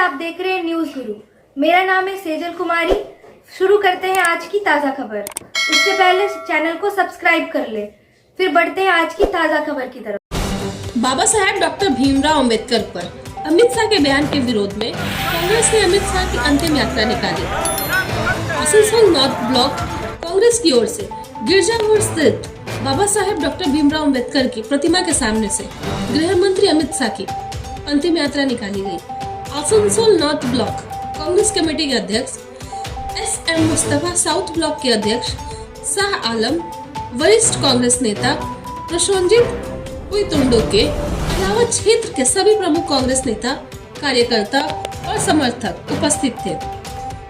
आप देख रहे हैं न्यूज गुरु। मेरा नाम है सेजल कुमारी। शुरू करते हैं आज की ताज़ा खबर। उससे पहले चैनल को सब्सक्राइब कर ले, फिर बढ़ते हैं आज की ताज़ा खबर की तरफ। बाबा साहेब डॉक्टर भीमराव अंबेडकर पर अमित शाह के बयान के विरोध में कांग्रेस ने अमित शाह की अंतिम यात्रा निकाली। आसनसोल नॉर्थ ब्लॉक कांग्रेस की ओर से गिरजाघर स्थित बाबा साहेब डॉक्टर भीमराव अंबेडकर की प्रतिमा के सामने से गृह मंत्री अमित शाह की अंतिम यात्रा निकाली गई। Asansol north block Congress committee के अध्यक्ष SM मुस्तफा, साउथ ब्लॉक के अध्यक्ष शाह आलम, वरिष्ठ कांग्रेस नेता प्रशोनजित पुइतुंडो के अलावा क्षेत्र के सभी प्रमुख कांग्रेस नेता, कार्यकर्ता और समर्थक उपस्थित थे।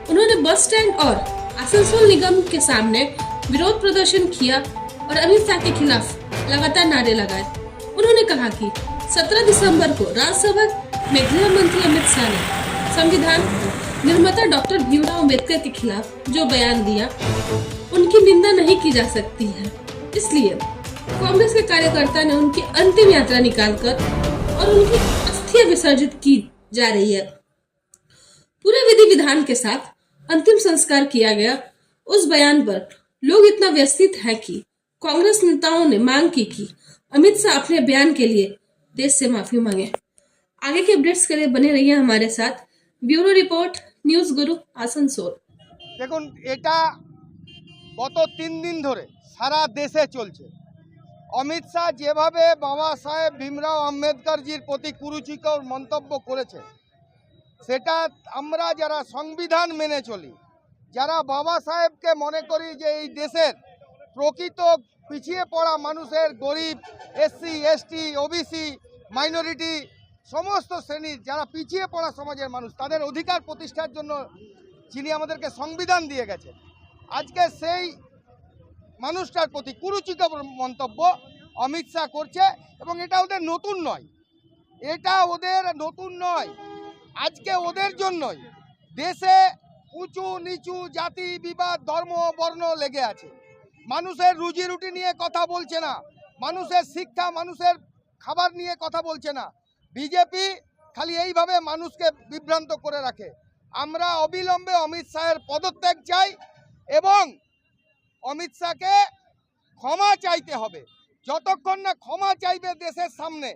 उन्होंने बस स्टैंड और आसनसोल निगम के सामने विरोध प्रदर्शन किया और अमित शाह के खिलाफ लगातार नारे लगाए। उन्होंने कहा कि 17 दिसंबर को राज्यसभा में गृह मंत्री अमित शाह ने संविधान निर्माता डॉक्टर भीमराव अंबेडकर के खिलाफ जो बयान दिया, उनकी निंदा नहीं की जा सकती है। इसलिए कांग्रेस के कार्यकर्ता ने उनकी अंतिम यात्रा निकालकर और उनकी अस्थियां विसर्जित की जा रही है। पूरे विधि विधान के साथ अंतिम संस्कार किया गया। उस बयान पर लोग इतना व्यथित हैं कि कांग्रेस नेताओं ने मांग की कि अमित शाह अपने बयान के लिए देश से माफी मांगे। आगे के अपडेट्स के लिए बने रहिए हमारे साथ। ब्यूरो रिपोर्ट, নিউজ গুরু, আসানসোল। দেখুন, এটা গত 3 দিন ধরে সারা দেশে চলছে। অমিত শাহ যেভাবে বাবা সাহেব ভীমরাও আম্বেদকরজির প্রতি কুরুচিকর মন্তব্য করেছে, সেটা আমরা যারা সংবিধান মেনে চলি, যারা বাবা সাহেবকে মনে করি যে এই দেশের প্রকৃত পিছিয়ে পড়া মানুষের, গরিব, SC ST OBC মাইনরিটি সমস্ত শ্রেণীর যারা পিছিয়ে পড়া সমাজের মানুষ, তাদের অধিকার প্রতিষ্ঠার জন্য যিনি আমাদেরকে সংবিধান দিয়ে গেছে, আজকে সেই মানুষটার প্রতি কুরুচিকর মন্তব্য অমিত শাহ করছে। এবং এটা ওদের নতুন নয়, এটা ওদের নতুন নয়। আজকে ওদের জন্যই দেশে উঁচু নিচু জাতি বিবাদ, ধর্ম, বর্ণ লেগে আছে। মানুষের রুজি রুটি নিয়ে কথা বলছে না, মানুষের শিক্ষা, মানুষের খাবার নিয়ে কথা বলছে না। বিজেপি খালি এইভাবে মানুষকে বিভ্রান্ত করে রাখে। আমরা অবিলম্বে অমিত শাহের পদত্যাগ চাই এবং অমিত শাহকে ক্ষমা চাইতে হবে। যতক্ষণ না ক্ষমা চাইবে দেশের সামনে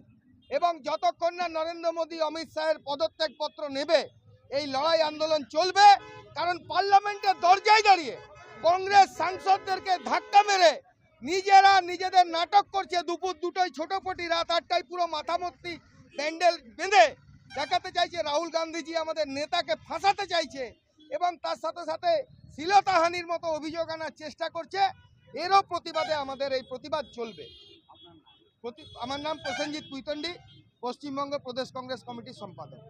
এবং যতক্ষণ না নরেন্দ্র মোদী অমিত শাহের পদত্যাগপত্র নেবে, এই লড়াই আন্দোলন চলবে। কারণ পার্লামেন্টের দরজায় দাঁড়িয়ে কংগ্রেস সাংসদদেরকে ধাক্কা মেরে নিজেরা নিজেদের নাটক করছে। দুপুর 2টায় ছোটপটি, রাত 8টায় পুরো মাথামর্তি প্যান্ডেল বেঁধে দেখাতে চাইছে রাহুল গান্ধীজি আমাদের নেতাকে ফাঁসাতে চাইছে এবং তার সাথে সাথে শ্লীলতাহানির মতো অভিযোগ আনার চেষ্টা করছে। এরও প্রতিবাদে আমাদের এই প্রতিবাদ চলবে। আমার নাম প্রসেনজিৎ পুইতন্ডি, পশ্চিমবঙ্গ প্রদেশ কংগ্রেস কমিটির সম্পাদক।